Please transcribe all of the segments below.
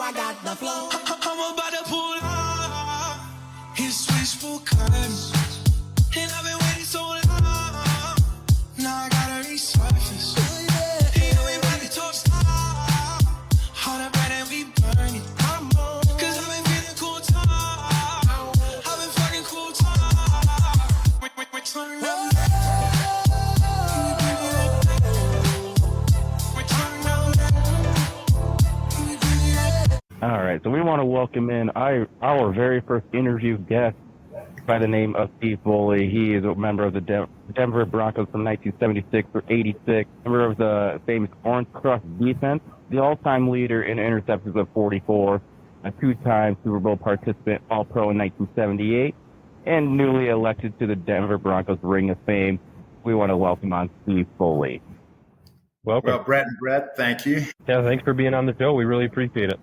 I got the flow. I'm about to pull up. His wishful kindness. And I've been waiting so long. Now I gotta resurface. And we about to toast up. All the bread and we burn it. Cause I've been feeling cool time. I've been fucking cool time. Turn up. All right, so we want to welcome in our very first interview guest by the name of Steve Foley. He is a member of the Denver Broncos from 1976 through 86, member of the famous Orange Crush defense, the all-time leader in interceptions of 44, a two-time Super Bowl participant, All-Pro in 1978, and newly elected to the Denver Broncos Ring of Fame. We want to welcome on Steve Foley. Welcome. Well, Brett, thank you. Yeah, thanks for being on the show. We really appreciate it.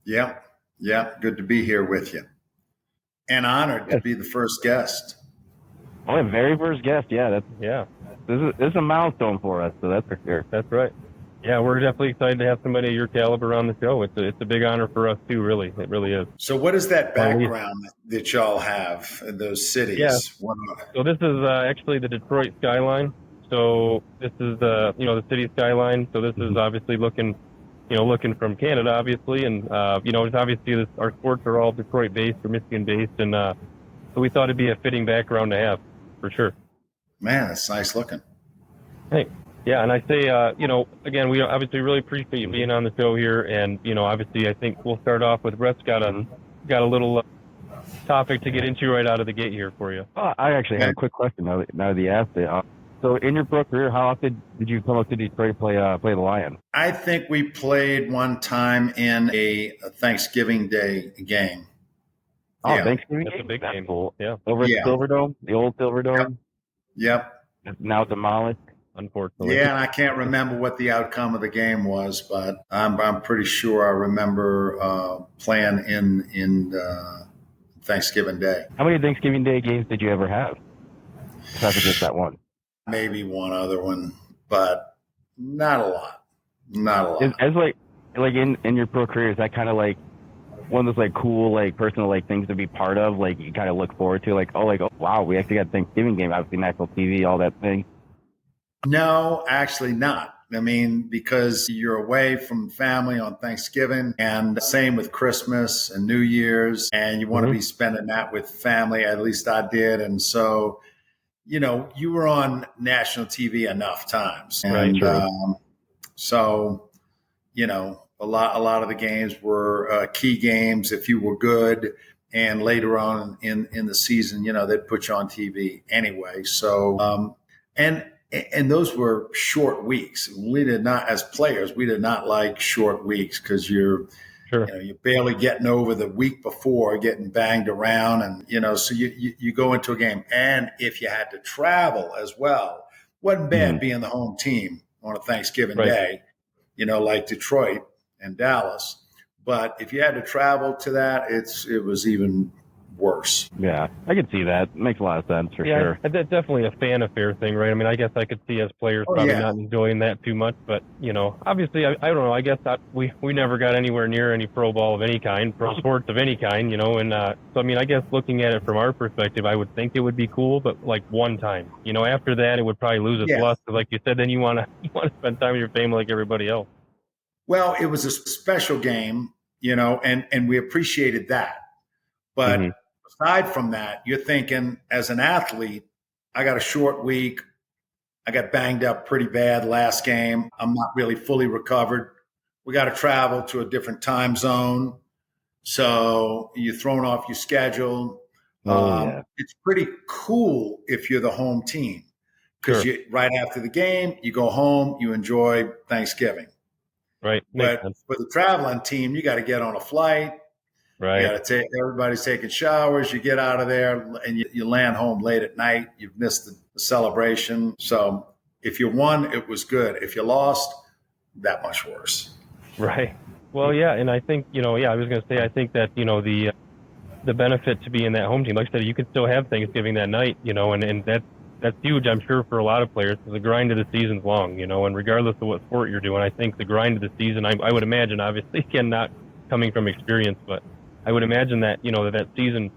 Yeah, good to be here with you. And honored to be the first guest. Oh, the very first guest, This is a milestone for us, so that's for sure. That's right. Yeah, we're definitely excited to have somebody of your caliber on the show. It's a big honor for us too, really. It really is. So what is that background that y'all have in those cities? Yeah. So this is actually the Detroit skyline. So this is the city skyline. So this is obviously looking from Canada, obviously, and it's obviously our sports are all Detroit-based or Michigan-based, and so we thought it'd be a fitting background to have, for sure. Man, that's nice looking. Hey, yeah, and I say, again, we obviously really appreciate you being on the show here, and obviously, I think we'll start off with Brett's got a little topic to get into right out of the gate here for you. I actually have a quick question now that you asked it. So in your pro career, how often did you come up to Detroit to play the Lions? I think we played one time in a Thanksgiving Day game. Oh, yeah. Thanksgiving Day? That's a big game. Cool. Yeah. Over at the Silverdome, the old Silverdome? Yep. It's now demolished, unfortunately. Yeah, and I can't remember what the outcome of the game was, but I'm pretty sure I remember playing in Thanksgiving Day. How many Thanksgiving Day games did you ever have? Besides just that one. Maybe one other one, but not a lot. As like in your pro career, is that kind of like one of those like cool like personal like things to be part of? Like you kind of look forward to, oh wow, we actually got a Thanksgiving game, obviously national TV, all that thing. No, actually not. I mean, because you're away from family on Thanksgiving, and same with Christmas and New Year's, and you want to be spending that with family. At least I did, and so. You were on national TV enough times. And so, a lot of the games were key games if you were good. And later on in the season, they'd put you on TV anyway. So, and those were short weeks. We did not, as players, we did not like short weeks because you're barely getting over the week before, getting banged around. And, so you go into a game. And if you had to travel as well, wasn't bad being the home team on a Thanksgiving Day, like Detroit and Dallas. But if you had to travel to that, it was even worse. Yeah, I could see that. Makes a lot of sense for sure. That's definitely a fan affair thing, right? I mean, I guess I could see as players probably not enjoying that too much, but obviously, I don't know. I guess we never got anywhere near any pro ball of any kind, pro sports of any kind, and so I mean, I guess looking at it from our perspective, I would think it would be cool, but like one time, after that, it would probably lose its luster. Like you said, then you want to spend time with your family like everybody else. Well, it was a special game, and we appreciated that, but. Aside from that, you're thinking as an athlete, I got a short week. I got banged up pretty bad last game. I'm not really fully recovered. We got to travel to a different time zone. So you're thrown off your schedule. It's pretty cool if you're the home team because right after the game, you go home, you enjoy Thanksgiving. Right. But for the traveling team, you got to get on a flight. Right. Everybody's taking showers. You get out of there and you land home late at night. You've missed the celebration. So if you won, it was good. If you lost, that much worse. Right. Well, yeah. And I think, I was going to say, I think that, the benefit to be in that home team, like I said, you could still have Thanksgiving that night, and that's huge, I'm sure, for a lot of players because the grind of the season's long, and regardless of what sport you're doing, I think the grind of the season, I would imagine, obviously, cannot coming from experience, but I would imagine that, that season,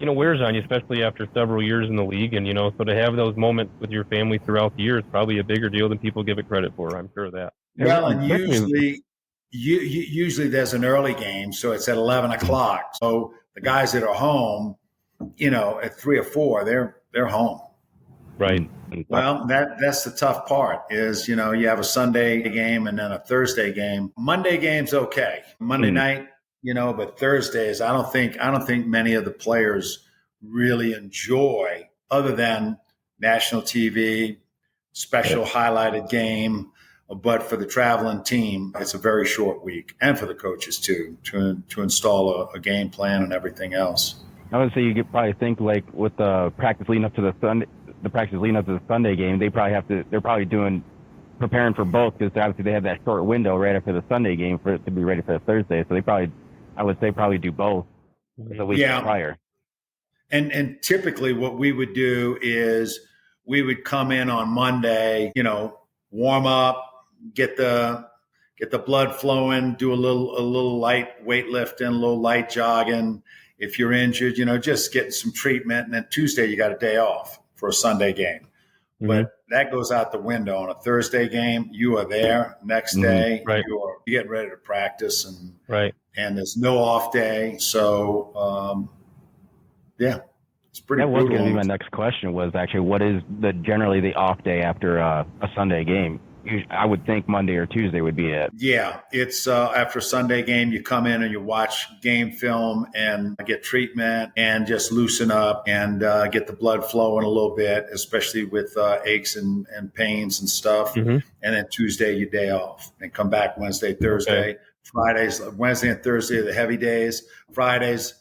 wears on you, especially after several years in the league. And, so to have those moments with your family throughout the year is probably a bigger deal than people give it credit for. I'm sure of that. Well, and usually there's an early game, so it's at 11 o'clock. So the guys that are home, at 3 or 4, they're home. Right. Well, that's the tough part is, you have a Sunday game and then a Thursday game. Monday game's okay. Monday night, but Thursdays, I don't think many of the players really enjoy, other than national TV, special highlighted game. But for the traveling team, it's a very short week, and for the coaches too, to install a game plan and everything else. I would say you could probably think like with the practice leading up to the Sunday game, they're probably preparing for both, because obviously they have that short window right after the Sunday game for it to be ready for the Thursday. So I would say probably do both the week prior. And typically what we would do is we would come in on Monday, warm up, get the blood flowing, do a little light weightlifting, a little light jogging. If you're injured, just getting some treatment. And then Tuesday, you got a day off for a Sunday game. Mm-hmm. But that goes out the window. On a Thursday game, you are there. Next day, right. You're getting ready to practice. And right. And there's no off day. So, it's pretty That was brutal. going to be my next question, was actually what is generally the off day after a Sunday game? I would think Monday or Tuesday would be it. Yeah, it's after a Sunday game, you come in and you watch game film and get treatment and just loosen up and get the blood flowing a little bit, especially with aches and pains and stuff. Mm-hmm. And then Tuesday, your day off, and come back Wednesday, Thursday. Okay. Fridays, Wednesday and Thursday are the heavy days. Fridays,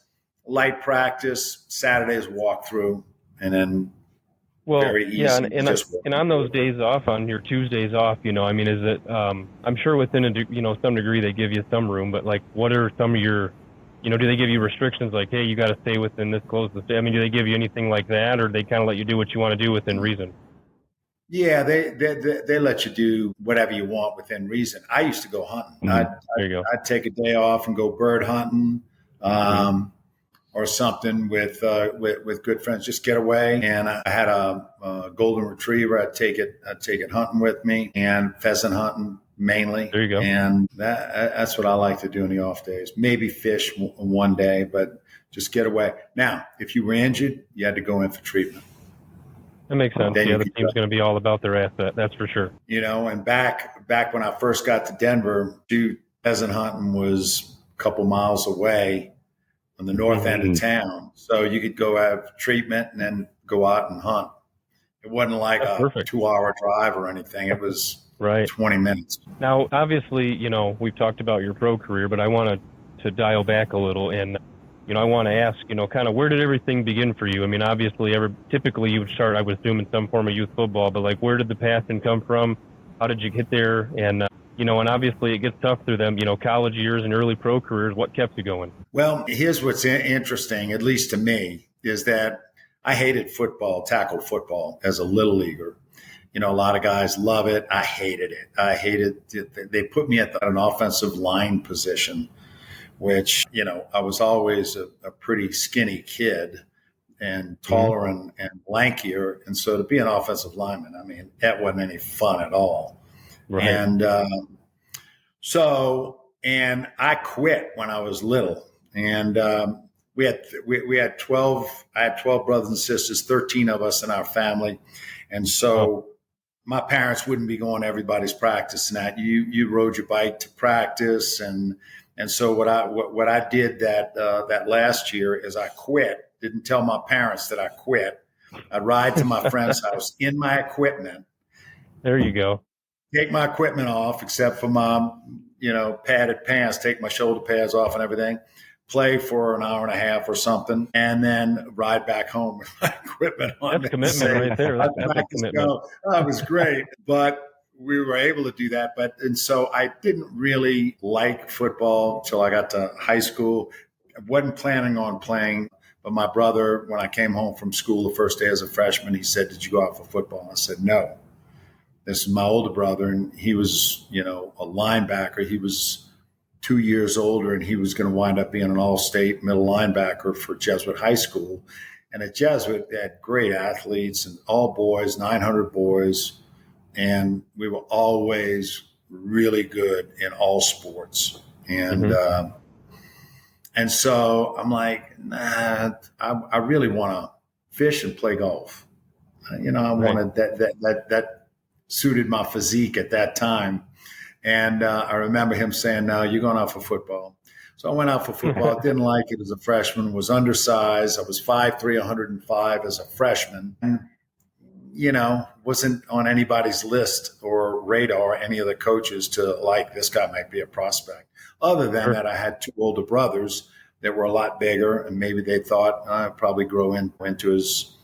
light practice. Saturdays, walkthrough, and then very easy. Yeah, and on those days off, on your Tuesdays off, is it? I'm sure within some degree they give you some room, but like, what are some of your, do they give you restrictions like, hey, you got to stay within this close to stay? Do they give you anything like that, or they kind of let you do what you want to do within reason? Yeah, they let you do whatever you want within reason. I used to go hunting. Mm-hmm. I'd take a day off and go bird hunting. Or something with good friends, just get away. And I had a golden retriever. I'd take it hunting with me, and pheasant hunting mainly. There you go. And that's what I like to do in the off days. Maybe fish one day, but just get away. Now, if you were injured, you had to go in for treatment. That makes sense. The other team's going to be all about their asset. That's for sure. And back when I first got to Denver, pheasant hunting was a couple miles away on the north end of town. So you could go have treatment and then go out and hunt. It wasn't like a 2-hour drive or anything. It was 20 minutes. Now, obviously, we've talked about your pro career, but I wanted to dial back a little. And, I want to ask, kind of where did everything begin for you? Obviously, typically you would start, I would assume, in some form of youth football, but like, where did the passion come from? How did you get there? And, and obviously it gets tough through them, college years and early pro careers. What kept you going? Well, here's what's interesting, at least to me, is that I hated tackle football as a little leaguer. A lot of guys love it. I hated it. They put me at an offensive line position, which, I was always a pretty skinny kid and taller and lankier. And so to be an offensive lineman, that wasn't any fun at all. Right. And and I quit when I was little, and we had 12. I had 12 brothers and sisters, 13 of us in our family, and so my parents wouldn't be going to everybody's practice. And that you rode your bike to practice, and so what I did that last year is I quit. Didn't tell my parents that I quit. I'd ride to my friend's house in my equipment. There you go. Take my equipment off, except for my, padded pants, take my shoulder pads off and everything, play for an hour and a half or something, and then ride back home with my equipment on. That's commitment right there. That's commitment. It was great. But we were able to do that. And so I didn't really like football until I got to high school. I wasn't planning on playing. But my brother, when I came home from school the first day as a freshman, he said, "Did you go out for football?" And I said, "No." This is my older brother, and he was, a linebacker. He was 2 years older, and he was going to wind up being an all-state middle linebacker for Jesuit High School. And at Jesuit, they had great athletes and all boys, 900 boys. And we were always really good in all sports. And so I'm like, nah, I really want to fish and play golf. I wanted that suited my physique at that time. And I remember him saying, no, you're going out for football. So I went out for football. I didn't like it as a freshman, was undersized. I was 5'3", 105 as a freshman. And, wasn't on anybody's list or radar, any of the coaches to like, this guy might be a prospect. Other than that, I had two older brothers that were a lot bigger, and maybe they thought I'd probably grow into his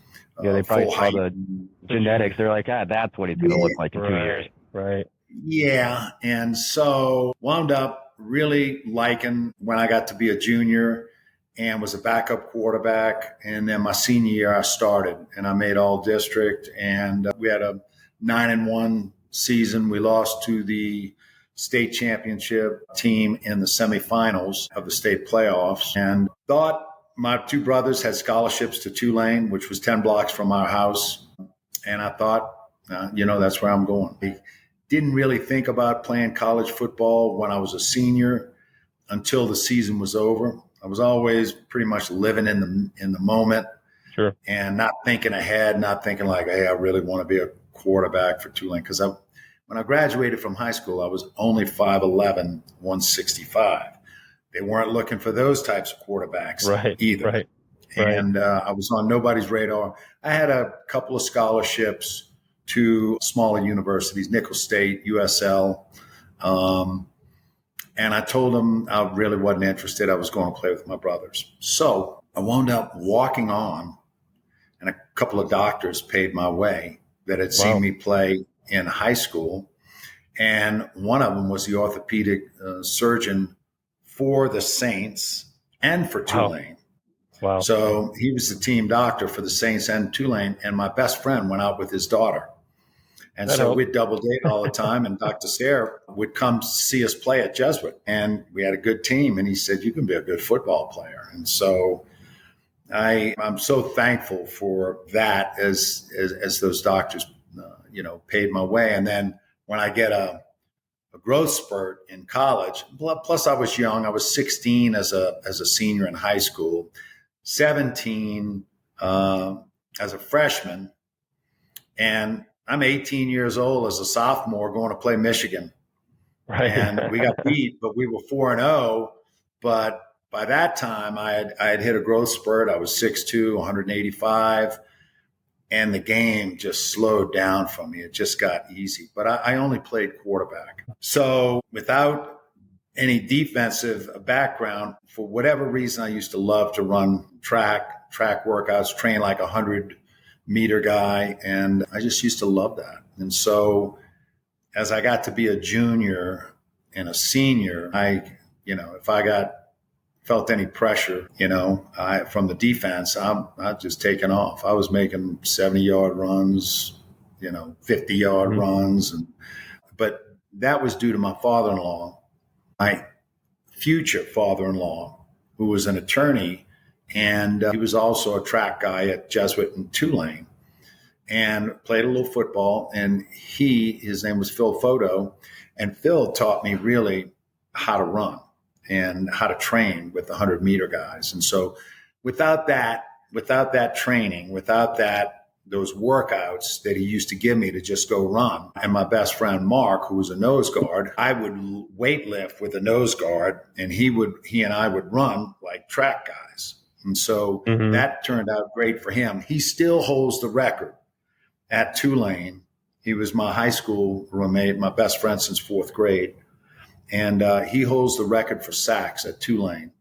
they probably full saw height. the genetics. They're like, that's what he's going to look like in 2 years. Right. Yeah. And so wound up really liking when I got to be a junior and was a backup quarterback. And then my senior year, I started and I made all district, and we had a 9-1 season. We lost to the state championship team in the semifinals of the state playoffs, and thought my two brothers had scholarships to Tulane, which was 10 blocks from our house. And I thought, that's where I'm going. I didn't really think about playing college football when I was a senior until the season was over. I was always pretty much living in the moment. Sure. And not thinking ahead, not thinking like, hey, I really want to be a quarterback for Tulane. Because when I graduated from high school, I was only 5'11", 165. They weren't looking for those types of quarterbacks either. Right. And I was on nobody's radar. I had a couple of scholarships to smaller universities, Nicholls State, USL. And I told them I really wasn't interested. I was going to play with my brothers. So I wound up walking on, and a couple of doctors paid my way that had seen me play in high school. And one of them was the orthopedic surgeon for the Saints and for Tulane. Wow. So he was the team doctor for the Saints and Tulane. And my best friend went out with his daughter. And so we'd double date all the time. And Dr. Sayre would come see us play at Jesuit. And we had a good team. And he said, you can be a good football player. And so I'm so thankful for that as those doctors, paid my way. And then when I get a growth spurt in college, plus I was young. I was 16 as a senior in high school, 17 as a freshman. And I'm 18 years old as a sophomore going to play Michigan. Right. And we got beat, but we were 4-0. But by that time, I had hit a growth spurt. I was 6'2", 185. And the game just slowed down for me. It just got easy. But I only played quarterback. So without any defensive background, for whatever reason, I used to love to run track workouts, train like 100-meter guy. And I just used to love that. And so as I got to be a junior and a senior, if I felt any pressure, from the defense, I'd just taken off. I was making 70-yard runs, 50-yard runs. But that was due to my father-in-law, my future father-in-law, who was an attorney. And he was also a track guy at Jesuit in Tulane and played a little football. And his name was Phil Foto. And Phil taught me really how to run and how to train with the 100-meter guys. And so without that training, without those workouts that he used to give me to just go run, and my best friend Mark, who was a nose guard, I would weight lift with a nose guard, and he and I would run like track guys. And so that turned out great for him. He still holds the record at Tulane. He was my high school roommate, my best friend since fourth grade. And he holds the record for sacks at Tulane.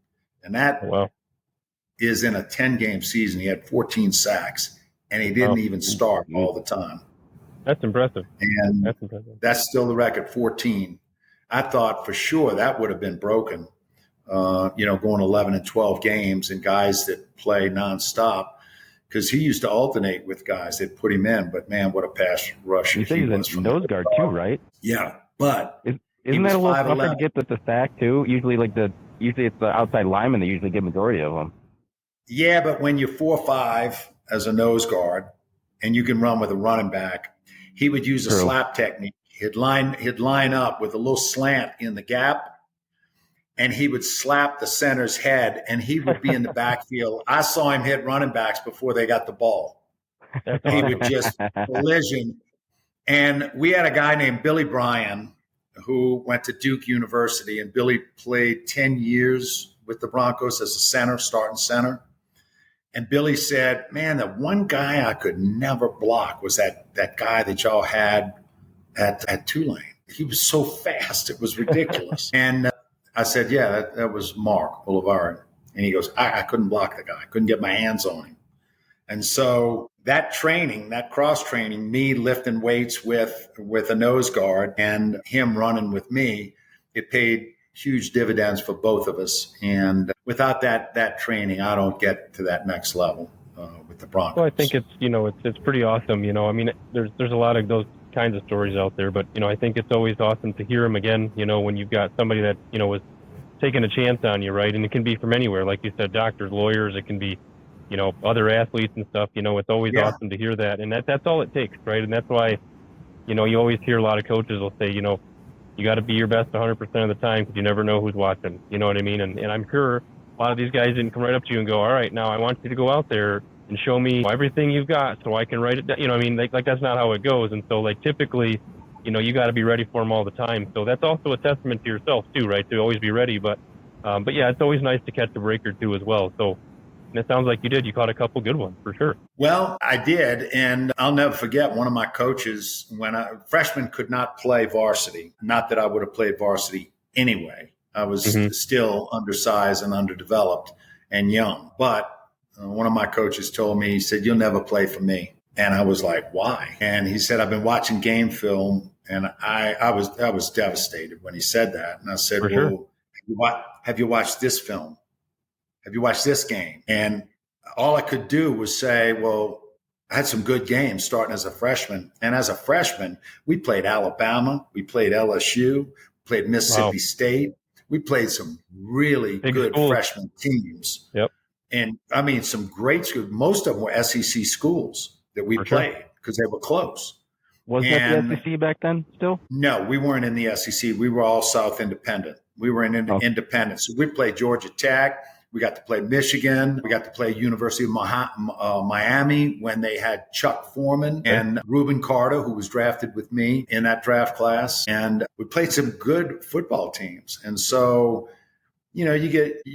And that is in a 10-game season. He had 14 sacks, and he didn't even start all the time. That's impressive. And that's still the record, 14. I thought for sure that would have been broken, going 11 and 12 games and guys that play nonstop, because he used to alternate with guys that put him in. But, man, what a pass rusher. You say he's a nose guard too, right? Yeah, but He Isn't was that a little tougher 5'11". to get the sack too? Usually it's the outside linemen that usually get majority of them. Yeah, but when you're 4'5" as a nose guard and you can run with a running back, he would use a True. slap technique. He'd line up with a little slant in the gap, and he would slap the center's head, and he would be in the backfield. I saw him hit running backs before they got the ball. He would just collision. And we had a guy named Billy Bryan who went to Duke University, and Billy played 10 years with the Broncos as a center, starting center. And Billy said, man, the one guy I could never block was that guy that y'all had at Tulane. He was so fast. It was ridiculous. And I said, yeah, that was Mark Boulevard. And he goes, I couldn't block the guy. I couldn't get my hands on him. And so that training, that cross training, me lifting weights with a nose guard and him running with me, it paid huge dividends for both of us. And without that training, I don't get to that next level with the Broncos. Well, I think it's pretty awesome. I mean, there's a lot of those kinds of stories out there, but I think it's always awesome to hear them again. When you've got somebody that was taking a chance on you, right? And it can be from anywhere, like you said, doctors, lawyers. It can be other athletes and stuff. It's always awesome to hear that, and that's all it takes, right? And that's why you always hear a lot of coaches will say, you got to be your best 100% of the time because you never know who's watching. You know what I mean? And I'm sure a lot of these guys didn't come right up to you and go, all right, now I want you to go out there and show me everything you've got so I can write it down. You know what I mean? Like that's not how it goes. And so typically, you got to be ready for them all the time. So that's also a testament to yourself too, right? To always be ready. But yeah, it's always nice to catch a break or two as well. So, and it sounds like you did. You caught a couple good ones for sure. Well, I did. And I'll never forget one of my coaches when freshman could not play varsity. Not that I would have played varsity anyway. I was still undersized and underdeveloped and young. But one of my coaches told me, he said, you'll never play for me. And I was like, why? And he said, I've been watching game film. And I was devastated when he said that. And I said, have you watched this film? Have you watched this game? And all I could do was say, well, I had some good games starting as a freshman. And as a freshman, we played Alabama. We played LSU. We played Mississippi State. We played some really good freshman teams. Yep. And I mean, some great schools. Most of them were SEC schools that we played because they were close. Was that the SEC back then still? No, we weren't in the SEC. We were all South Independent. We were in Independent. So we played Georgia Tech. We got to play Michigan. We got to play University of Miami when they had Chuck Foreman and Reuben Carter, who was drafted with me in that draft class. And we played some good football teams. And so, you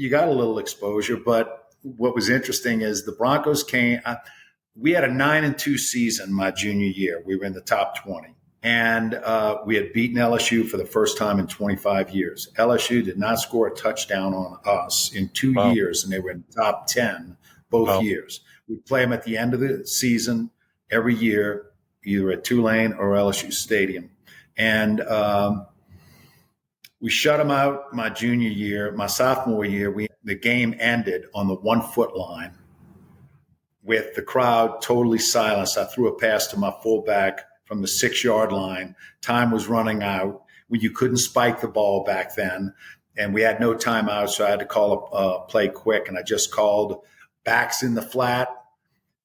got a little exposure. But what was interesting is the Broncos came. We had a 9-2 season my junior year. We were in the top 20. And we had beaten LSU for the first time in 25 years. LSU did not score a touchdown on us in 2 years, and they were in the top 10 both years. We play them at the end of the season every year, either at Tulane or LSU Stadium. And we shut them out my junior year. My sophomore year, the game ended on the 1 foot line with the crowd totally silenced. I threw a pass to my fullback from the 6-yard line. Time was running out. You couldn't spike the ball back then, and we had no timeout, so I had to call a play quick, and I just called backs in the flat,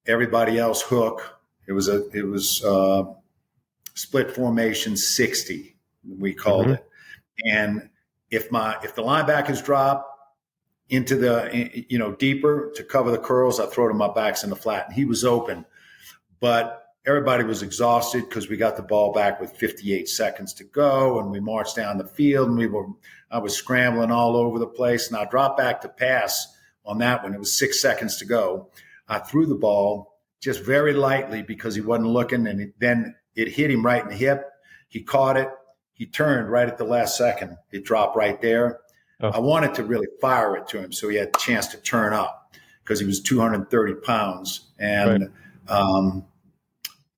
everybody else hook. It was split formation 60, we called it. And if the linebackers drop into the deeper to cover the curls, I throw to my backs in the flat, and he was open, but everybody was exhausted because we got the ball back with 58 seconds to go, and we marched down the field, and I was scrambling all over the place, and I dropped back to pass on that one. It was 6 seconds to go. I threw the ball just very lightly because he wasn't looking, and then it hit him right in the hip. He caught it. He turned right at the last second. It dropped right there. I wanted to really fire it to him so he had a chance to turn up because he was 230 pounds, and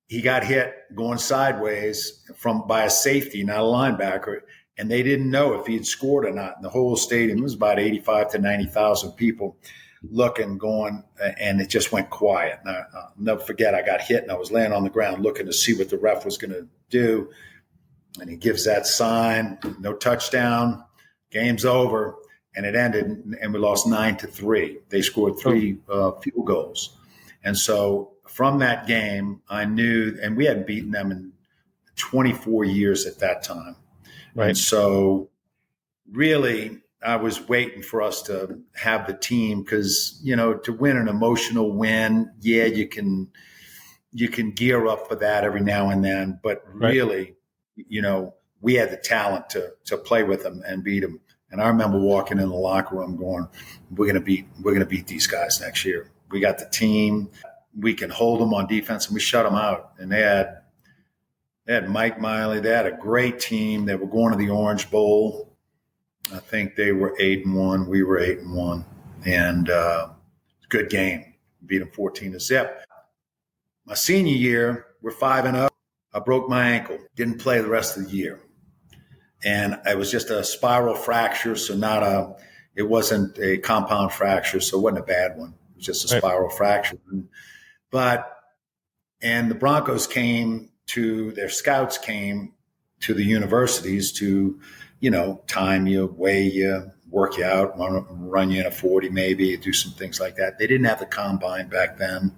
he got hit going sideways by a safety, not a linebacker, and they didn't know if he had scored or not. And the whole stadium was about 85 to 90,000 people looking, going, and it just went quiet. And I'll never forget, I got hit, and I was laying on the ground looking to see what the ref was going to do. And he gives that sign, no touchdown, game's over. And it ended, and we lost 9-3. They scored 3 field goals. And so from that game, I knew, and we hadn't beaten them in 24 years at that time. Right. And so really, I was waiting for us to have the team because, to win an emotional win, you can gear up for that every now and then. But really, we had the talent to play with them and beat them. And I remember walking in the locker room going, we're going to beat these guys next year. We got the team. We can hold them on defense, and we shut them out. And they had Mike Miley. They had a great team. They were going to the Orange Bowl. I think they were 8-1. We were 8-1. And good game. Beat them 14-0. My senior year, we're 5-0. I broke my ankle. Didn't play the rest of the year. And it was just a spiral fracture, so it wasn't a compound fracture, so it wasn't a bad one. It was just a spiral fracture. And the Broncos their scouts came to the universities to, time you, weigh you, work you out, run you in a 40 maybe, do some things like that. They didn't have the combine back then.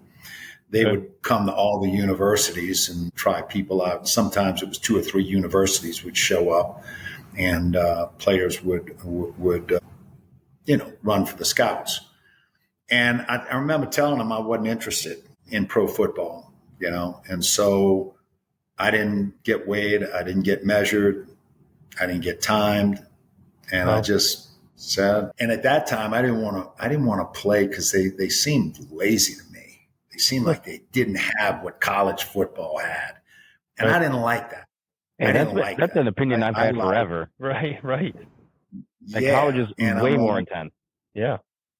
They would come to all the universities and try people out. Sometimes it was 2 or 3 universities would show up, and players would run for the scouts. And I remember telling them I wasn't interested in pro football, and so I didn't get weighed, I didn't get measured, I didn't get timed, and I just said. And at that time, I didn't want to play because they seemed lazy to me. They seemed like they didn't have what college football had. And I didn't like that. And that's an opinion I've had forever. Right. College is way more intense. Yeah.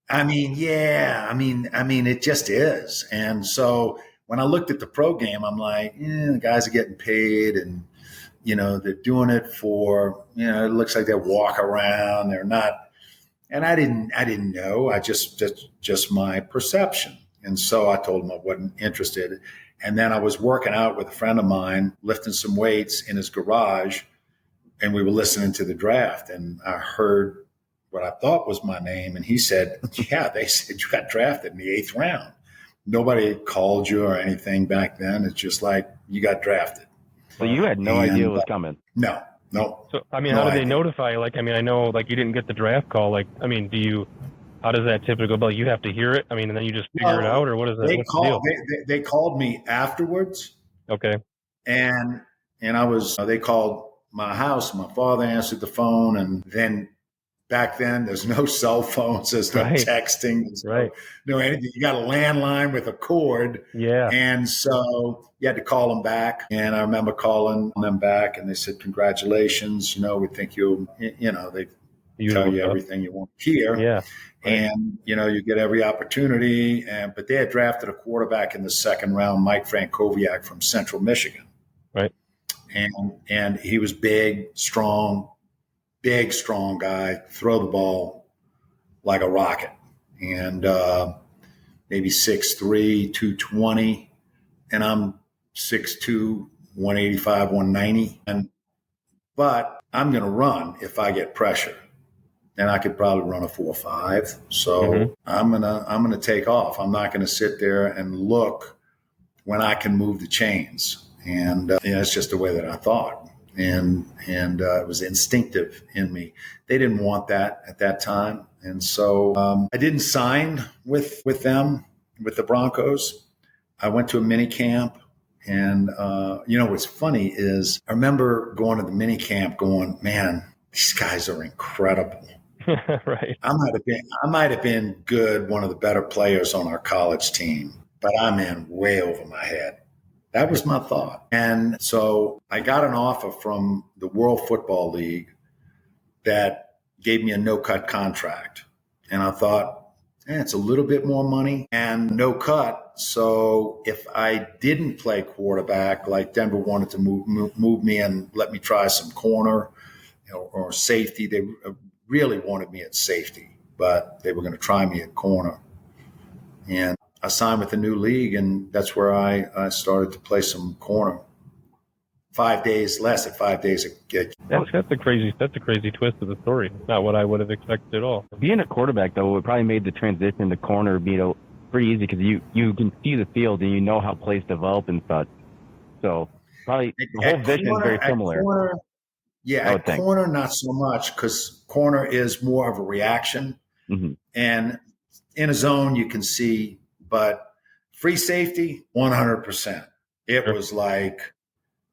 I mean, it just is. And so when I looked at the pro game, I'm like, the guys are getting paid and, they're doing it for, it looks like they walk around. They're not. And I didn't know. Just my perception. And so I told him I wasn't interested. And then I was working out with a friend of mine, lifting some weights in his garage, and we were listening to the draft. And I heard what I thought was my name. And he said, yeah, they said you got drafted in the 8th round. Nobody called you or anything back then. It's just like you got drafted. So you had no idea what was coming? No. So, how did they notify you? I know, you didn't get the draft call. How does that typically go? You have to hear it? And then you just figure it out, or what is that? They called me afterwards. Okay. And they called my house. My father answered the phone. And then back then, there's no cell phones. There's no texting. There's no anything. You got a landline with a cord. Yeah. And so you had to call them back. And I remember calling them back, and they said, congratulations. We think they tell you everything you want to hear. Yeah. And, you get every opportunity. But they had drafted a quarterback in the 2nd round, Mike Frankowiak from Central Michigan. Right. And he was big, strong guy, throw the ball like a rocket. And maybe 6'3", 220. And I'm 6'2", 185, 190. But I'm going to run if I get pressure. And I could probably run a 4.5. So I'm gonna take off. I'm not gonna sit there and look when I can move the chains. And it's just the way that I thought. And it was instinctive in me. They didn't want that at that time, and so I didn't sign with them, with the Broncos. I went to a mini camp. And what's funny is I remember going to the mini camp, going, man, these guys are incredible. Right. I might have been good, one of the better players on our college team, but I'm in way over my head. That was my thought. And so I got an offer from the World Football League that gave me a no-cut contract. And I thought, it's a little bit more money and no cut. So if I didn't play quarterback, like Denver wanted to move me and let me try some corner or safety, they really wanted me at safety, but they were going to try me at corner. And I signed with the new league, and that's where I started to play some corner 5 days, less at 5 days. That's a crazy twist of the story. Not what I would have expected at all. Being a quarterback, though, it probably made the transition to corner be pretty easy because you can see the field and you know how plays develop and such. So probably the whole vision is very similar. At corner, not so much, because corner is more of a reaction. Mm-hmm. And in a zone, you can see, but free safety, 100%. It was like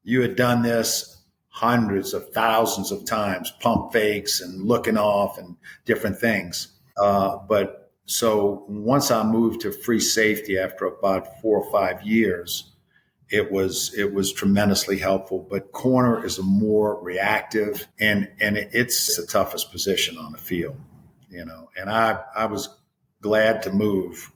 you had done this hundreds of thousands of times, pump fakes and looking off and different things. But so once I moved to free safety after about 4 or 5 years, it was tremendously helpful. But corner is a more reactive, and it's the toughest position on the field, you know. And I was glad to move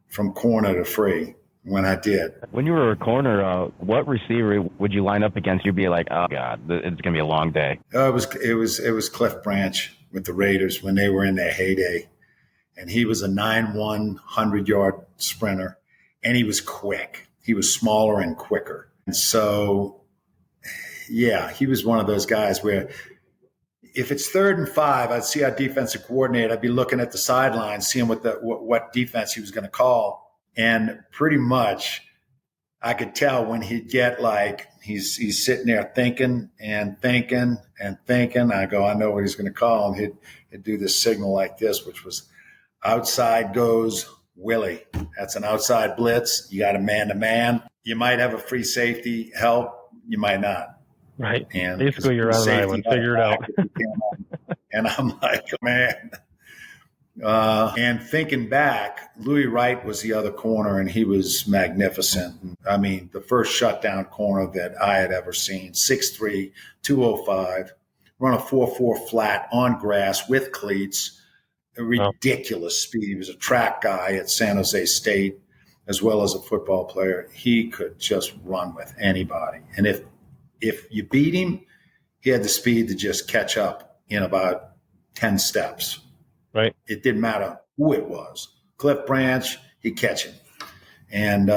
from corner to free when I did. When you were a corner, what receiver would you line up against? You'd be like, oh God, it's gonna be a long day. It was Cliff Branch with the Raiders when they were in their heyday, and he was a 9'1", 100-yard sprinter, and he was quick. He was smaller and quicker. And so, yeah, he was one of those guys where if it's 3rd and 5, I'd see our defensive coordinator. I'd be looking at the sideline, seeing what defense he was going to call. And pretty much I could tell when he'd get like, he's sitting there thinking and thinking and thinking. I go, I know what he's going to call. And he'd do this signal like this, which was outside goes Willie. That's an outside blitz. You got a man-to-man. You might have a free safety help. You might not. Right. And basically, you're on an island. Figure it out. And I'm like, man. And thinking back, Louis Wright was the other corner, and he was magnificent. I mean, the first shutdown corner that I had ever seen, 6'3", 205, run a 4.4 flat on grass with cleats. A ridiculous speed. He was a track guy at San Jose State as well as a football player. He could just run with anybody. And if you beat him, he had the speed to just catch up in about 10 steps. Right. It didn't matter who it was. Cliff Branch, he'd catch him. And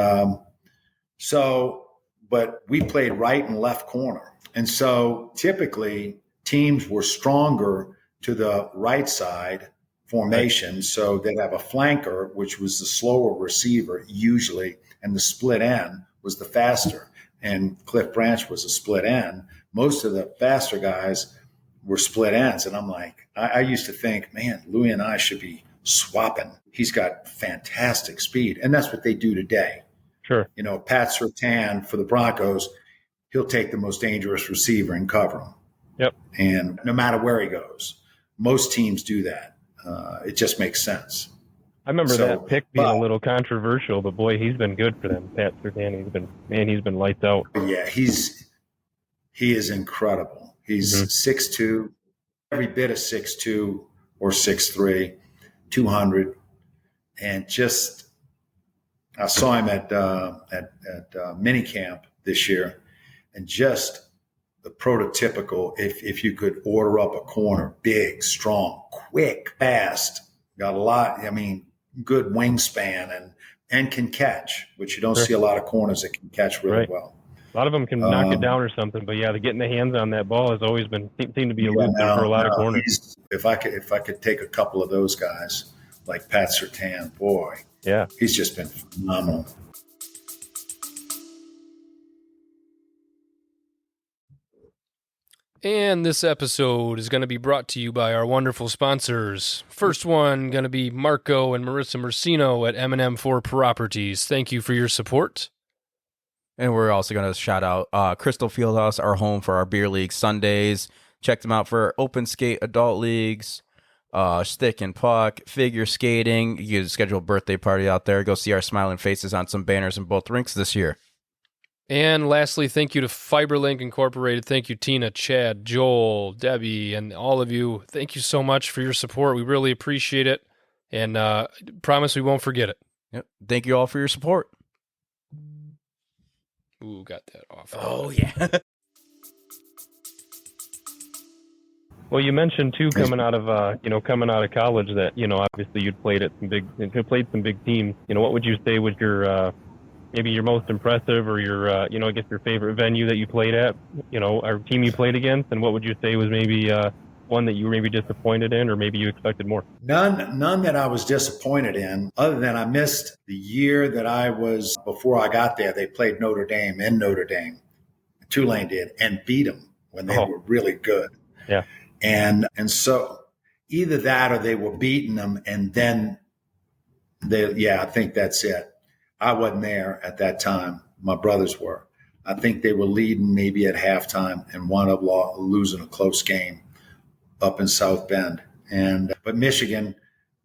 but we played right and left corner. And so typically teams were stronger to the right side formation, so they'd have a flanker, which was the slower receiver usually, and the split end was the faster. And Cliff Branch was a split end. Most of the faster guys were split ends. And I'm like, I used to think, man, Louis and I should be swapping. He's got fantastic speed. And that's what they do today. Sure. You know, Pat Surtain for the Broncos, he'll take the most dangerous receiver and cover him. Yep. And no matter where he goes, most teams do that. It just makes sense. I remember that pick being a little controversial, but boy, he's been good for them. Pat Surtain, he's been lights out. Yeah, he is incredible. He's 6'2", every bit of 6'2" or 6'3", 200, and just I saw him at minicamp this year, and just the prototypical, if you could order up a corner, big, strong, quick, fast, got a lot, I mean, good wingspan and can catch, which you don't see a lot of corners that can catch really well. A lot of them can knock it down or something, but yeah, getting the hands on that ball has always seemed to be a loop for a lot of corners. If I could take a couple of those guys like Pat Surtain, boy, yeah, he's just been phenomenal. And this episode is going to be brought to you by our wonderful sponsors. First one going to be Marco and Marissa Mercino at M&M4 Properties. Thank you for your support. And we're also going to shout out Crystal Fieldhouse, our home for our beer league Sundays. Check them out for open skate adult leagues, stick and puck, figure skating. You can schedule a birthday party out there. Go see our smiling faces on some banners in both rinks this year. And lastly, thank you to FiberLink Incorporated. Thank you, Tina, Chad, Joel, Debbie, and all of you. Thank you so much for your support. We really appreciate it, and promise we won't forget it. Yep. Thank you all for your support. Ooh, got that off. Oh, yeah. Well, you mentioned too coming out of college that obviously you'd played some big teams. What would you say was your maybe your most impressive or your, I guess your favorite venue that you played at, or team you played against? And what would you say was maybe one that you were maybe disappointed in, or maybe you expected more? None that I was disappointed in, other than I missed the year that before I got there, they played Notre Dame in Notre Dame. Tulane did, and beat them when they were really good. Yeah. And so either that or they were beating them, and then I think that's it. I wasn't there at that time. My brothers were. I think they were leading maybe at halftime and wound up losing a close game up in South Bend. But Michigan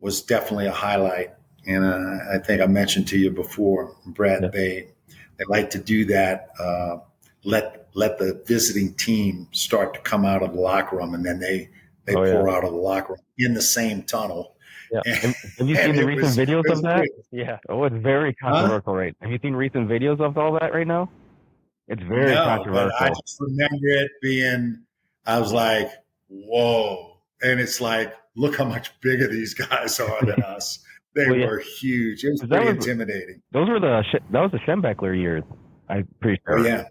was definitely a highlight. And I think I mentioned to you before, Brett, they like to do that. Let the visiting team start to come out of the locker room, and then they pour out of the locker room in the same tunnel. Yeah. Have you seen the recent videos of that? Great. Yeah. Oh, it's very controversial, right? Have you seen recent videos of all that right now? It's very controversial. But I just remember it being, I was like, whoa. And it's like, look how much bigger these guys are than us. They were huge. It was pretty intimidating. That was the Schembechler years, I'm pretty sure. Oh, yeah.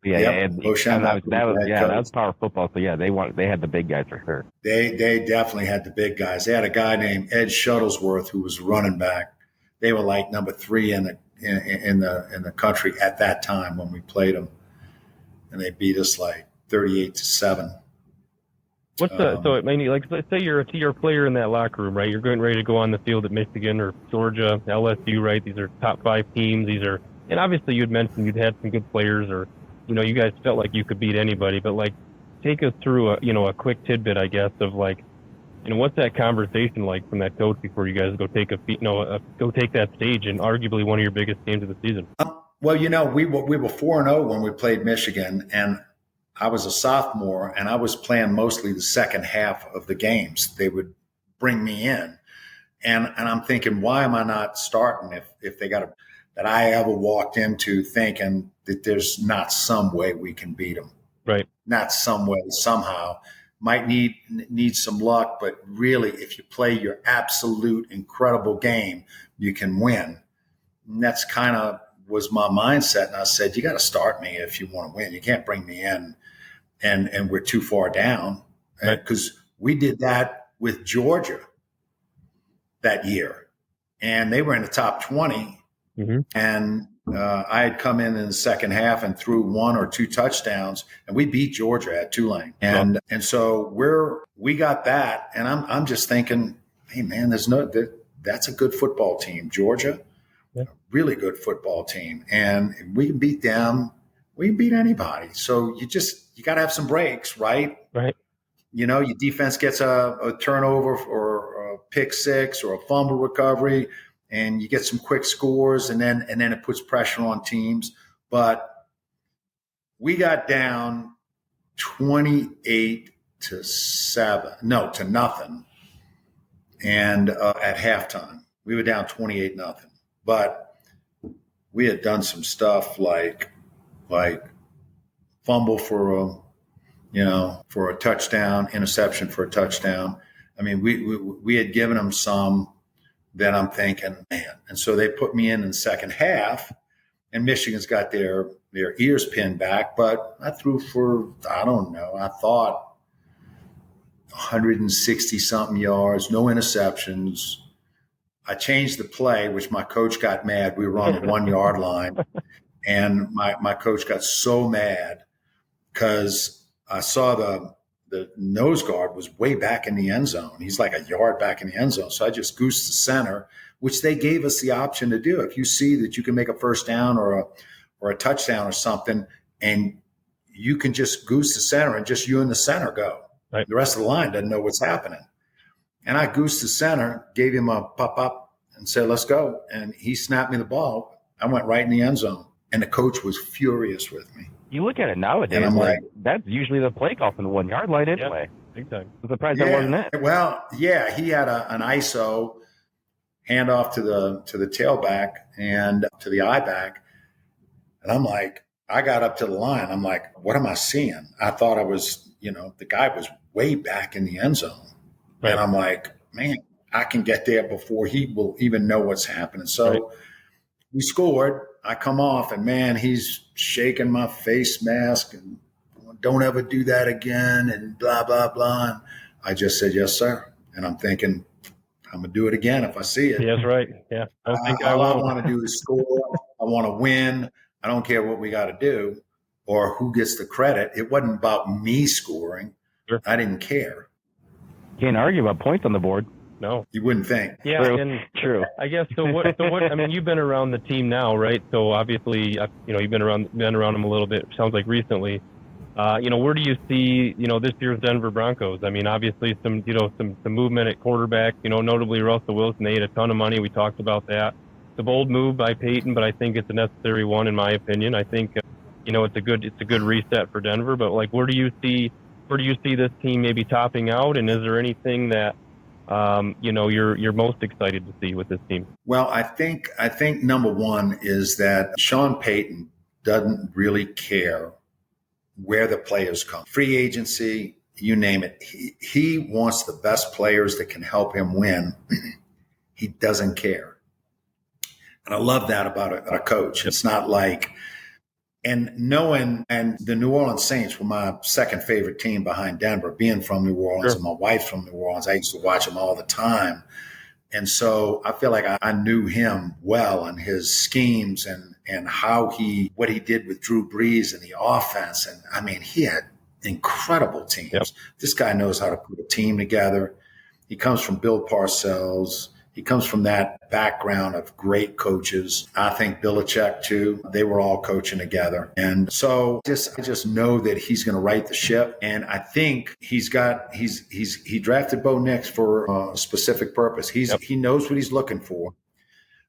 That was power football. So yeah, they had the big guys for sure. They definitely had the big guys. They had a guy named Ed Shuttlesworth who was running back. They were like number 3 in the country at that time when we played them, and they beat us like 38-7. Let's say you're a player in that locker room, right? You're getting ready to go on the field at Michigan or Georgia, LSU, right? These are top 5 teams. And obviously you'd mentioned you'd had some good players, or you guys felt like you could beat anybody, but like take us through a quick tidbit, I guess, of like, what's that conversation like from that coach before you guys go take that stage in arguably one of your biggest games of the season? Well, we were 4-0 when we played Michigan, and I was a sophomore, and I was playing mostly the second half of the games. They would bring me in, and I'm thinking, why am I not starting if they got that I ever walked into thinking that there's not some way we can beat them. Right. Not some way, somehow. Might need some luck, but really, if you play your absolute incredible game, you can win. And that's kind of was my mindset. And I said, you got to start me if you want to win. You can't bring me in and we're too far down. Because we did that with Georgia that year. And they were in the top 20. Mm-hmm. And I had come in the second half and threw 1 or 2 touchdowns, and we beat Georgia at Tulane. And so we got that, and I'm just thinking, hey man, that's a good football team, Georgia, really good football team, and we can beat them. We can beat anybody. So you got to have some breaks, right? Right. Your defense gets a turnover or a pick 6 or a fumble recovery, and you get some quick scores, and then it puts pressure on teams. But we got down 28-7, to nothing. And at halftime, we were down 28-0. But we had done some stuff like fumble for a touchdown, interception for a touchdown. I mean, we had given them some. Then I'm thinking, man. And so they put me in the second half, and Michigan's got their ears pinned back. But I threw for, I don't know, I thought 160-something yards, no interceptions. I changed the play, which my coach got mad. We were on the 1-yard line, and my coach got so mad because I saw the nose guard was way back in the end zone. He's like a yard back in the end zone. So I just goosed the center, which they gave us the option to do. If you see that you can make a first down or a touchdown or something, and you can just goose the center and just you and the center go. Right. The rest of the line doesn't know what's happening. And I goosed the center, gave him a pop-up and said, let's go. And he snapped me the ball. I went right in the end zone. And the coach was furious with me. You look at it nowadays, and I'm like, that's usually the play call from the 1-yard line anyway. Big time. I'm surprised that wasn't it. Well, yeah, he had an ISO handoff to the tailback and to the I-back. And I'm like, I got up to the line. I'm like, what am I seeing? I thought I was, the guy was way back in the end zone. Right. And I'm like, man, I can get there before he will even know what's happening. So we scored. I come off, and man, he's shaking my face mask and don't ever do that again, and blah blah blah. And I just said yes, sir. And I'm thinking, I'm gonna do it again if I see it. Yeah, that's right. Yeah, I don't think all I want to do is score. I want to win. I don't care what we got to do or who gets the credit. It wasn't about me scoring. Sure. I didn't care. Can't argue about points on the board. No, you wouldn't think. Yeah, True. and True. I guess so. What? I mean, you've been around the team now, right? So obviously, you've been around them a little bit. Sounds like recently. Where do you see, this year's Denver Broncos? I mean, obviously some movement at quarterback, notably Russell Wilson. They ate a ton of money. We talked about that. It's a bold move by Peyton, but I think it's a necessary one in my opinion. I think, it's a good reset for Denver, but like, where do you see this team maybe topping out? And is there anything that, you're most excited to see with this team? Well, I think number one is that Sean Payton doesn't really care where the players come. Free agency, you name it. He wants the best players that can help him win. He doesn't care. And I love that about a coach. It's not like, and the New Orleans Saints were my second favorite team behind Denver, being from New Orleans, and my wife's from New Orleans. I used to watch them all the time. And so I feel like I knew him well and his schemes and what he did with Drew Brees and the offense. And I mean, he had incredible teams. Yep. This guy knows how to put a team together. He comes from Bill Parcells. He comes from that background of great coaches. I think Belichick too. They were all coaching together. And so I just know that he's going to right the ship. And I think he drafted Bo Nix for a specific purpose. He knows what he's looking for.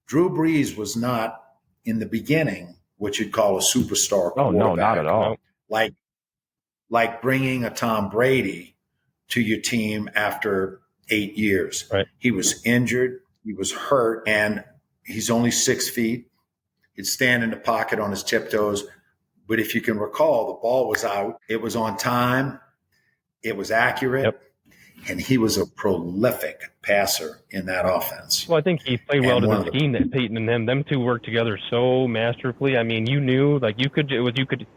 Drew Brees was not in the beginning what you'd call a superstar quarterback. No, not at all. Like bringing a Tom Brady to your team after 8 years. Right. He was injured. He was hurt, and he's only 6 feet. He'd stand in the pocket on his tiptoes. But if you can recall, the ball was out. It was on time. It was accurate. Yep. And he was a prolific passer in that offense. Well, I think he played well to the scheme that Peyton and them two worked together so masterfully. I mean, you knew, like you could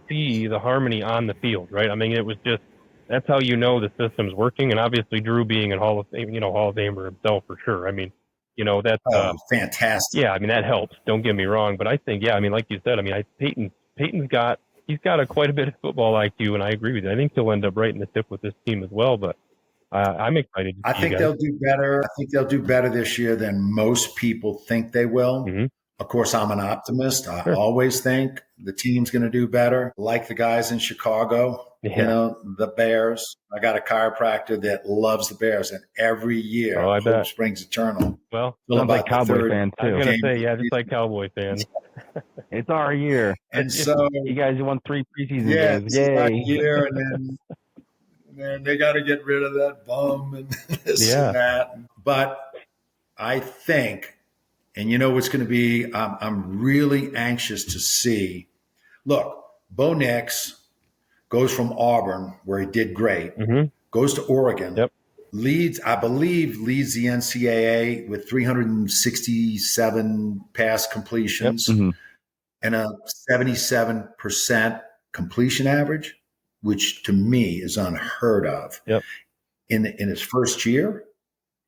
see the harmony on the field, right? I mean, it was just, that's how the system's working. And obviously Drew being a Hall of Famer himself for sure. I mean, that's fantastic. Yeah, I mean, that helps. Don't get me wrong, but I think, I mean, like you said, I mean, Peyton's got quite a bit of football IQ, and I agree with you. I think he'll end up right in the tip with this team as well, but I'm excited. I think they'll do better. I think they'll do better this year than most people think they will. Mm-hmm. Of course, I'm an optimist. I Sure. always think the team's going to do better. Like the guys in Chicago, the Bears. I got a chiropractor that loves the Bears, and every year hope springs eternal. Well, sounds like Cowboy fans too. I was going to say, just like Cowboy fans. It's our year. And so you guys won 3 preseason games. It's Yay. our year, and then they got to get rid of that bum and this and that. But I think, and you know what's going to be, I'm really anxious to see. Look, Bo Nix goes from Auburn, where he did great, goes to Oregon, I believe leads the NCAA with 367 pass completions and a 77% completion average, which to me is unheard of. In his first year.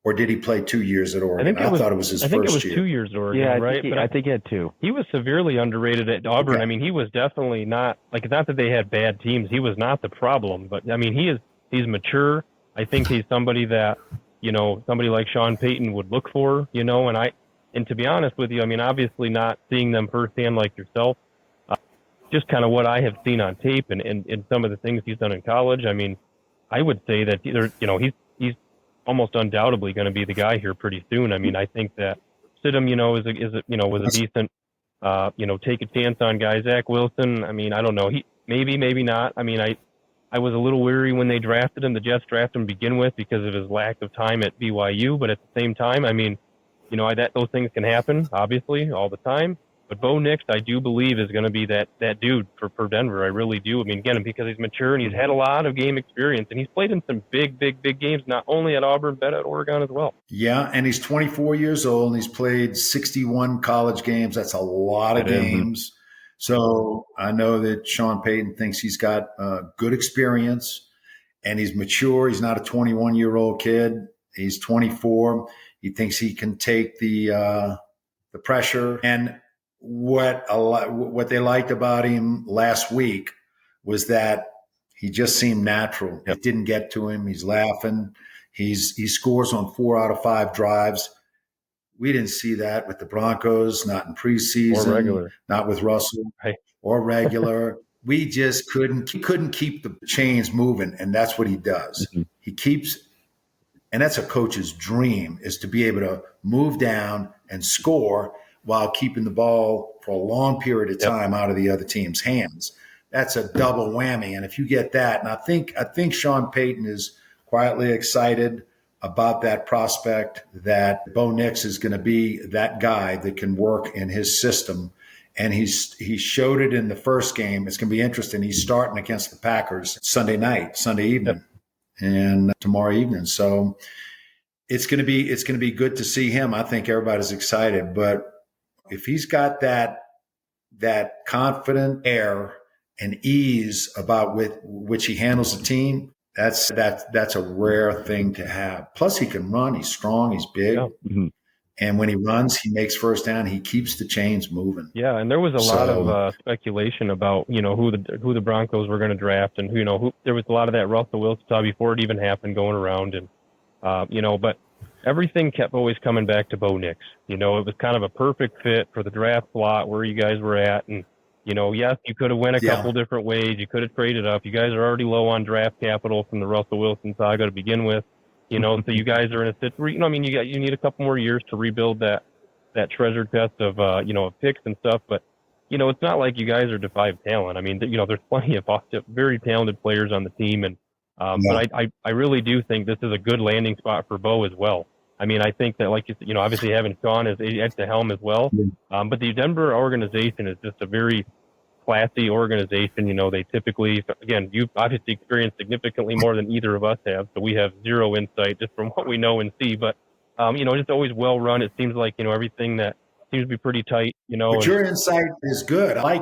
Or did he play 2 years at Oregon? I thought it was his first year. I think it was 2 years at Oregon, right? I think he had 2. He was severely underrated at Auburn. Okay. I mean, he was definitely not that they had bad teams. He was not the problem, but I mean, he's mature. I think he's somebody that, somebody like Sean Payton would look for, and to be honest with you, I mean, obviously not seeing them firsthand like yourself, just kind of what I have seen on tape and some of the things he's done in college. I mean, I would say that either, he's almost undoubtedly going to be the guy here pretty soon. I mean, I think that Stidham, was a decent, take a chance on guy. Zach Wilson, I mean, I don't know. He maybe not. I mean, I was a little weary when they drafted him. The Jets drafted him to begin with because of his lack of time at BYU. But at the same time, I mean, those things can happen, obviously, all the time. But Bo Nix, I do believe, is going to be that dude for Denver. I really do. I mean, again, because he's mature and he's had a lot of game experience, and he's played in some big games, not only at Auburn, but at Oregon as well. Yeah, and he's 24 years old, and he's played 61 college games. That's a lot of games. So I know that Sean Payton thinks he's got good experience, and he's mature. He's not a 21-year-old kid. He's 24. He thinks he can take the pressure. And what they liked about him last week was that he just seemed natural. It didn't get to him. He's laughing. He scores on 4 out of 5 drives. We didn't see that with the Broncos, not in preseason, or regular, not with Russell, or regular. We just couldn't keep the chains moving, and that's what he does. Mm-hmm. He keeps, and that's a coach's dream, is to be able to move down and score while keeping the ball for a long period of time out of the other team's hands. That's a double whammy. And if you get that, and I think Sean Payton is quietly excited about that prospect, that Bo Nix is going to be that guy that can work in his system. And he showed it in the first game. It's going to be interesting. He's starting against the Packers Sunday evening, and tomorrow evening. So it's going to be good to see him. I think everybody's excited, but if he's got that confident air and ease about with which he handles the team, that's a rare thing to have. Plus, he can run. He's strong. He's big. Yeah. Mm-hmm. And when he runs, he makes first down. He keeps the chains moving. Yeah, and there was a lot of speculation about who the Broncos were going to draft, and who there was a lot of that Russell Wilson talk before it even happened going around, and but everything kept always coming back to Bo Nix. It was kind of a perfect fit for the draft slot where you guys were at, and yes, you could have went a couple different ways. You could have traded up. You guys are already low on draft capital from the Russell Wilson saga to begin with. So you guys are in a situation. You need a couple more years to rebuild that treasure chest of picks and stuff. But it's not like you guys are defied talent. I mean, there's plenty of very talented players on the team, and but I really do think this is a good landing spot for Bo as well. I mean, I think that, like obviously having Sean at the helm as well. But the Denver organization is just a very classy organization. They typically, again, you've obviously experienced significantly more than either of us have, so we have zero insight just from what we know and see. But just always well run. It seems like everything that seems to be pretty tight. But your insight is good. I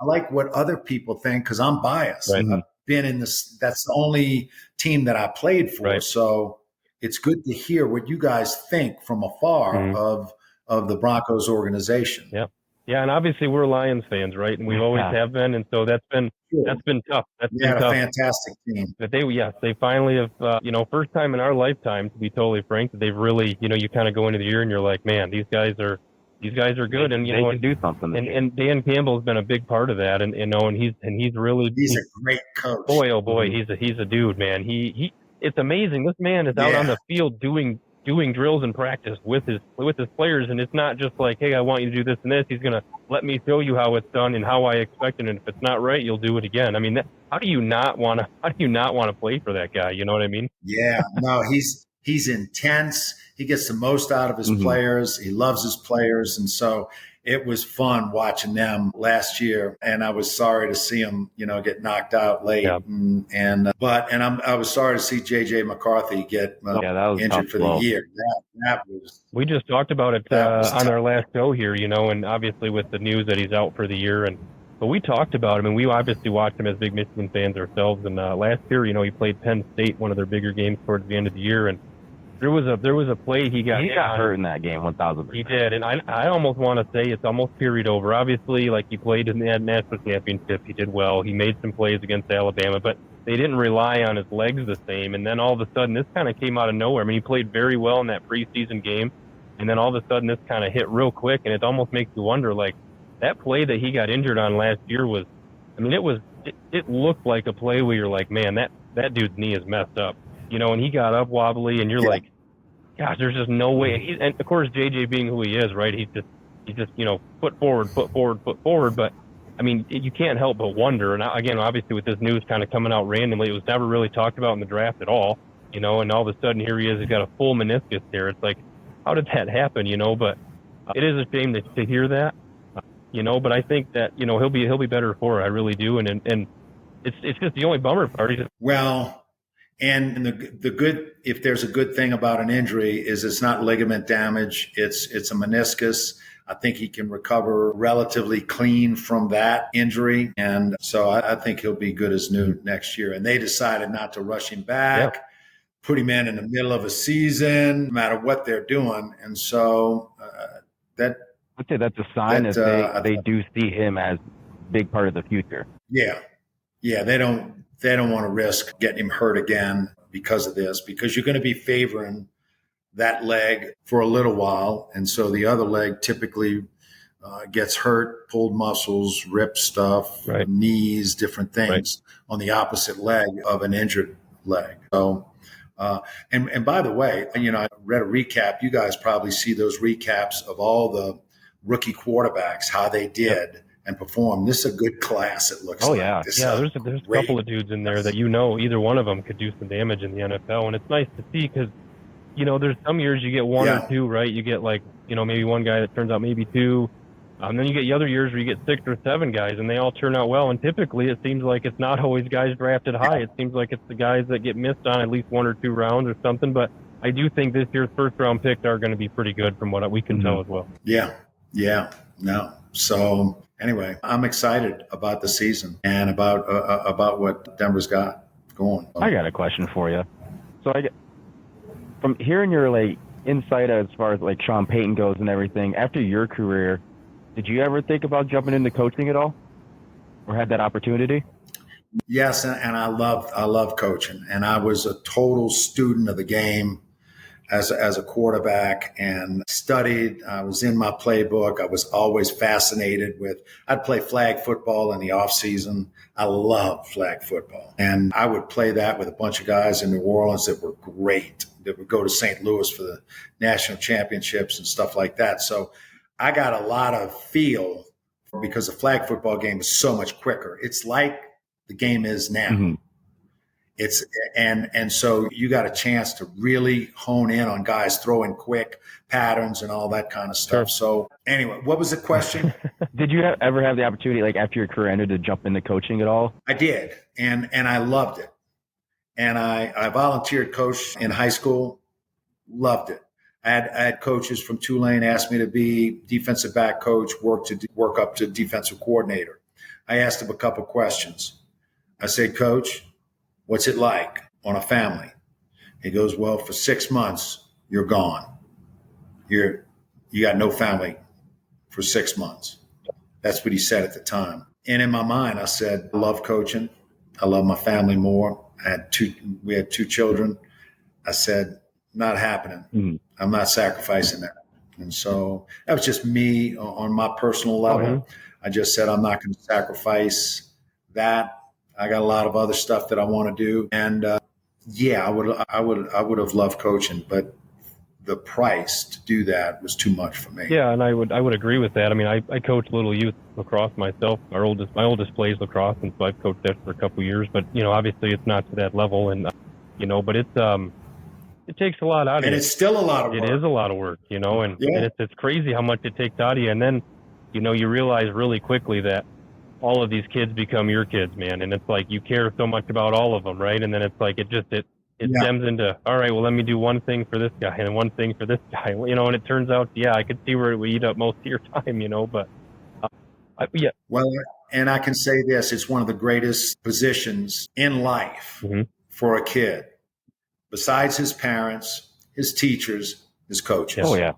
like what other people think because I'm biased. Right. I've been in this. That's the only team that I played for. Right. So it's good to hear what you guys think from afar of the Broncos organization. Yeah. Yeah, and obviously we're Lions fans, right? And we always have been, and so that's been tough. That's been tough. A fantastic team. But they finally have, first time in our lifetime, to be totally frank, that they've really, you kind of go into the year and you're like, man, these guys are good, and they can do something. And Dan Campbell's been a big part of that, and he's a great coach. Boy, oh boy, he's a dude, man. He it's amazing. This man is out on the field doing drills in practice with his players, and it's not just like, hey, I want you to do this and this. He's going to let me show you how it's done and how I expect it, and if it's not right, you'll do it again. I mean, how do you not want to play for that guy? You know what I mean? Yeah, no, he's intense. He gets the most out of his players. He loves his players, and so it was fun watching them last year, and I was sorry to see them, get knocked out late. Yeah. I was sorry to see J.J. McCarthy get injured for the year. That was. We just talked about it on our last show here, and obviously with the news that he's out for the year, but we talked about him, and we obviously watched him as big Michigan fans ourselves. And last year, he played Penn State, one of their bigger games towards the end of the year, and there was a play he got hurt in that game 1,000%. He did, and I almost want to say it's almost period over. Obviously, like, he played in the national championship, he did well. He made some plays against Alabama, but they didn't rely on his legs the same. And then all of a sudden, this kind of came out of nowhere. I mean, he played very well in that preseason game, and then all of a sudden, this kind of hit real quick, and it almost makes you wonder, like, that play that he got injured on last year was, I mean, it looked like a play where you're like, man, that dude's knee is messed up, and he got up wobbly, and you're like, gosh, there's just no way. And of course, JJ being who he is, right? He's just foot forward. But I mean, you can't help but wonder. And again, obviously, with this news kind of coming out randomly, it was never really talked about in the draft at all. And all of a sudden, here he is. He's got a full meniscus there. It's like, how did that happen? But it is a shame to hear that. but I think that, he'll be better for it. I really do. And it's just the only bummer part. Well, and the good, if there's a good thing about an injury, is it's not ligament damage. It's a meniscus. I think he can recover relatively clean from that injury. And so I think he'll be good as new next year. And they decided not to rush him back, put him in the middle of a season, no matter what they're doing. And so I'd say that's a sign that they do see him as a big part of the future. Yeah. They don't want to risk getting him hurt again because of this, because you're going to be favoring that leg for a little while. And so the other leg typically gets hurt, pulled muscles, ripped stuff, knees, different things on the opposite leg of an injured leg. So, and by the way, I read a recap. You guys probably see those recaps of all the rookie quarterbacks, how they did and perform. This is a good class, it looks like. Yeah. There's a couple of dudes in there that either one of them could do some damage in the NFL. And it's nice to see because, there's some years you get one or two, right? You get maybe one guy that turns out maybe two. Then you get other years where you get 6 or 7 guys and they all turn out well. And typically it seems like it's not always guys drafted high. It seems like it's the guys that get missed on at least 1 or 2 rounds or something. But I do think this year's first round picks are going to be pretty good from what we can tell as well. Yeah. No. So anyway, I'm excited about the season and about what Denver's got going. I got a question for you. So from hearing your insight as far as Sean Payton goes and everything, after your career, did you ever think about jumping into coaching at all, or had that opportunity? Yes, and I love coaching, and I was a total student of the game as a quarterback and studied. I was in my playbook. I was always fascinated with. I'd play flag football in the off season. I love flag football, and I would play that with a bunch of guys in New Orleans that were great. That would go to St. Louis for the national championships and stuff like that. So I got a lot of feel because the flag football game is so much quicker. It's like the game is now. Mm-hmm. It's and so you got a chance to really hone in on guys throwing quick patterns and all that kind of stuff. Sure. So anyway, what was the question? Did you ever have the opportunity, after your career ended, to jump into coaching at all? I did, and I loved it. And I volunteered coach in high school, loved it. I had coaches from Tulane ask me to be defensive back coach, work up to defensive coordinator. I asked him a couple questions. I said, Coach, what's it like on a family? He goes, well, for 6 months, you're gone. You got no family for 6 months. That's what he said at the time. And in my mind, I said, I love coaching. I love my family more. We had 2 children. I said, not happening. Mm-hmm. I'm not sacrificing that. And so that was just me on my personal level. Mm-hmm. I just said, I'm not going to sacrifice that. I got a lot of other stuff that I want to do. And I would have loved coaching, but the price to do that was too much for me. Yeah, and I would agree with that. I mean, I coach little youth lacrosse myself. My oldest plays lacrosse, and so I've coached that for a couple of years. But obviously, it's not to that level, and but it takes a lot out of you. And it's still a lot of work. It is a lot of work, and it's crazy how much it takes out of you. And then, you realize really quickly that all of these kids become your kids, man. And it's like you care so much about all of them, right? And then it's like it stems into, all right, well, let me do one thing for this guy and one thing for this guy, and it turns out, I could see where it would eat up most of your time, but Well, and I can say this, it's one of the greatest positions in life mm-hmm. for a kid. Besides his parents, his teachers, his coaches. Oh, yeah.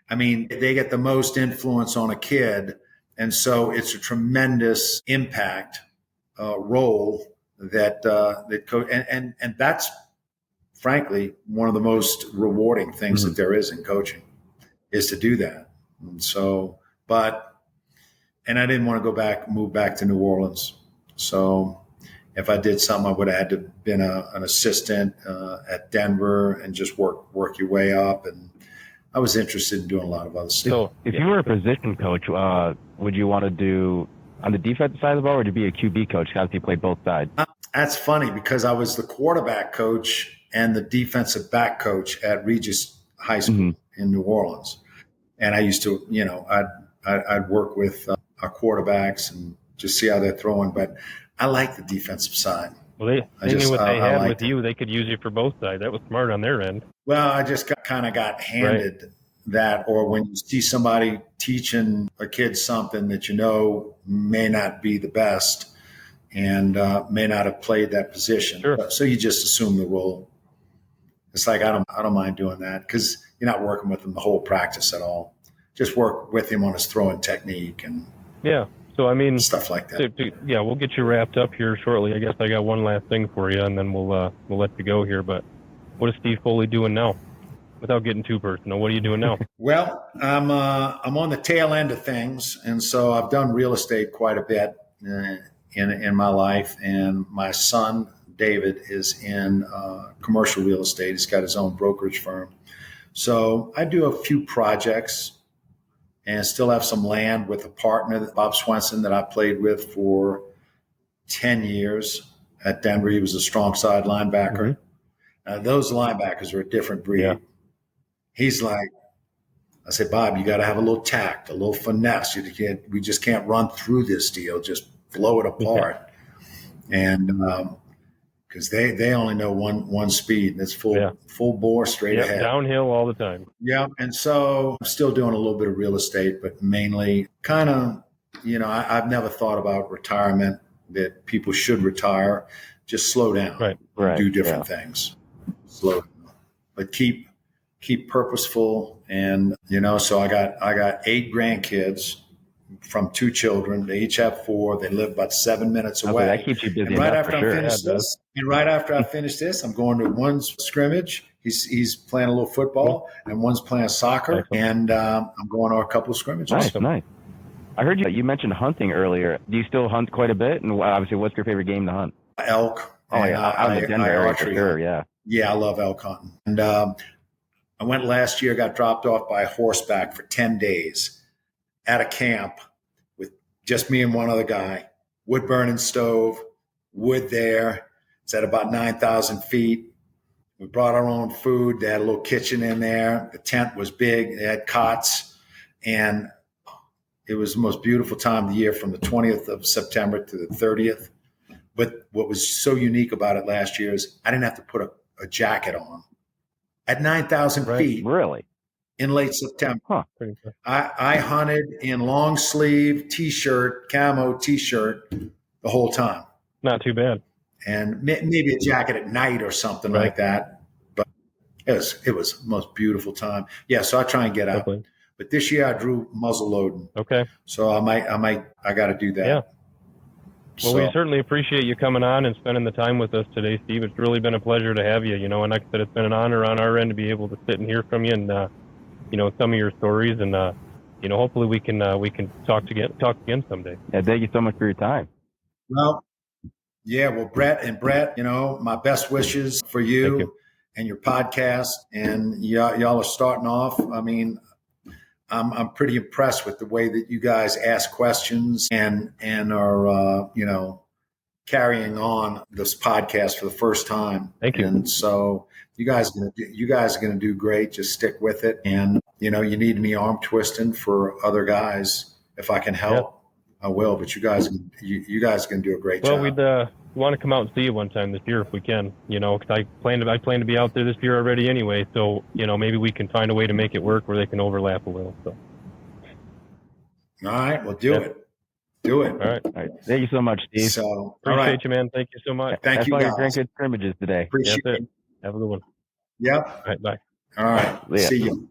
I mean, they get the most influence on a kid. And so it's a tremendous impact role that and that's frankly one of the most rewarding things mm-hmm. that there is in coaching is to do that. And so, and I didn't want to move back to New Orleans. So if I did something, I would have had to been an assistant at Denver and just work your way up. And I was interested in doing a lot of other stuff. So if you were a position coach, would you want to do on the defensive side of the ball, or would you be a QB coach? How do you play both sides? That's funny because I was the quarterback coach and the defensive back coach at Regis High School mm-hmm. in New Orleans. And I used to, I'd work with our quarterbacks and just see how they're throwing. But I like the defensive side. Well, they knew what they had with you. They could use you for both sides. That was smart on their end. Well, I just kind of got handed that, or when you see somebody teaching a kid something that you know may not be the best and may not have played that position. Sure. So you just assume the role. It's like I don't mind doing that because you're not working with him the whole practice at all. Just work with him on his throwing technique and So I mean, stuff like that. We'll get you wrapped up here shortly. I guess I got one last thing for you, and then we'll let you go here. But what is Steve Foley doing now? Without getting too personal, what are you doing now? Well, I'm on the tail end of things, and so I've done real estate quite a bit in my life. And my son David is in commercial real estate. He's got his own brokerage firm, so I do a few projects. And still have some land with a partner, Bob Swenson, that I played with for 10 years at Denver. He was a strong side linebacker. Those linebackers are a different breed. Yeah. He's like, I said, Bob, you got to have a little tact, a little finesse. We just can't run through this deal, just blow it apart. And because they only know one speed. That's full bore straight ahead. Downhill all the time. Yeah. And so I'm still doing a little bit of real estate, but mainly kind of, I've never thought about retirement, that people should retire. Just slow down, right. Do different things, slow down, but keep purposeful. And, so I got 8 grandkids from 2 children. They each have 4. They live about 7 minutes away. That keeps you busy. And right after I finish this, I'm going to one's scrimmage. He's playing a little football, and one's playing soccer. And I'm going to a couple of scrimmages. Nice. I heard you mentioned hunting earlier. Do you still hunt quite a bit? And obviously, what's your favorite game to hunt? Elk. Oh, yeah. Out in the Denver area for sure, yeah. Yeah, I love elk hunting. And I went last year, got dropped off by horseback for 10 days at a camp with just me and one other guy, wood burning stove, wood there. It's at about 9,000 feet. We brought our own food. They had a little kitchen in there. The tent was big. They had cots. And it was the most beautiful time of the year from the 20th of September to the 30th. But what was so unique about it last year is I didn't have to put a jacket on. At 9,000 feet. Really? In late September. Huh. I hunted in long sleeve T-shirt, camo T-shirt the whole time. Not too bad. And maybe a jacket at night or something like that. But it was the most beautiful time. Yeah, so I try and get out. Definitely. But this year I drew muzzle loading. Okay. So I got to do that. Yeah. Well, we certainly appreciate you coming on and spending the time with us today, Steve. It's really been a pleasure to have you, and like I said, it's been an honor on our end to be able to sit and hear from you and, some of your stories, and, hopefully we can talk again someday. Yeah, thank you so much for your time. Well, Brett, my best wishes for you and your podcast, and y'all are starting off. I mean, I'm pretty impressed with the way that you guys ask questions and are carrying on this podcast for the first time. Thank you. And so you guys are gonna do great. Just stick with it. And you need any arm twisting for other guys. If I can help, I will. But you guys are gonna do a great job. Well, we'd want to come out and see you one time this year if we can. Because I plan to be out there this year already anyway. So maybe we can find a way to make it work where they can overlap a little. So. All right, well, do it. Do it. All right. Thank you so much, Steve. So appreciate you, man. Thank you so much. Thank you, guys. That's grandkids scrimmages today. Appreciate it. Have a good one. Yep. All right. Bye. All right. Yeah. See you.